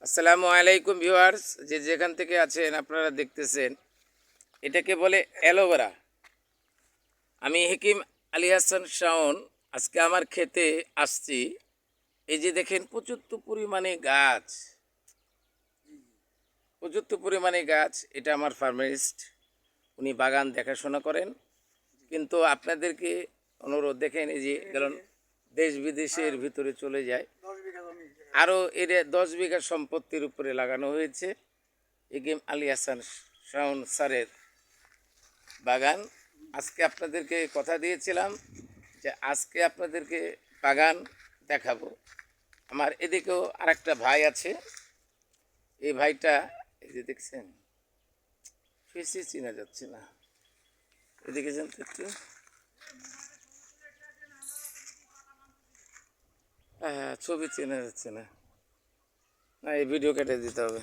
আসসালামু আলাইকুম ভিউয়ার্স, যে যেখান থেকে আছেন আপনারা দেখতেছেন, এটাকে বলে অ্যালোভেরা। আমি হেকিম আলী হাসান শাওন। আজকে আমার ক্ষেতে আসছি। এই যে দেখেন প্রচুর পরিমাণে গাছ, প্রচুর পরিমাণে গাছ। এটা আমার ফার্মারিস্ট, উনি বাগান দেখাশোনা করেন। কিন্তু আপনাদেরকে অনুরোধ, দেখেন এই যে কারণ দেশ বিদেশের ভিতরে চলে যায়। আরও এর 10 বিঘা সম্পত্তির উপরে লাগানো হয়েছে হেকিম আলী হাসান শাওন স্যারের বাগান। আজকে আপনাদেরকে কথা দিয়েছিলাম যে আজকে আপনাদেরকে বাগান দেখাবো। আমার এদিকেও আরেকটা ভাই আছে। এই ভাইটা, এই যে দেখছেন, ফেসই চেনা যাচ্ছে না। এদিকে যান তো একটু। হ্যাঁ, ছবি চেনা যাচ্ছে না। না, এই ভিডিও কেটে দিতে হবে।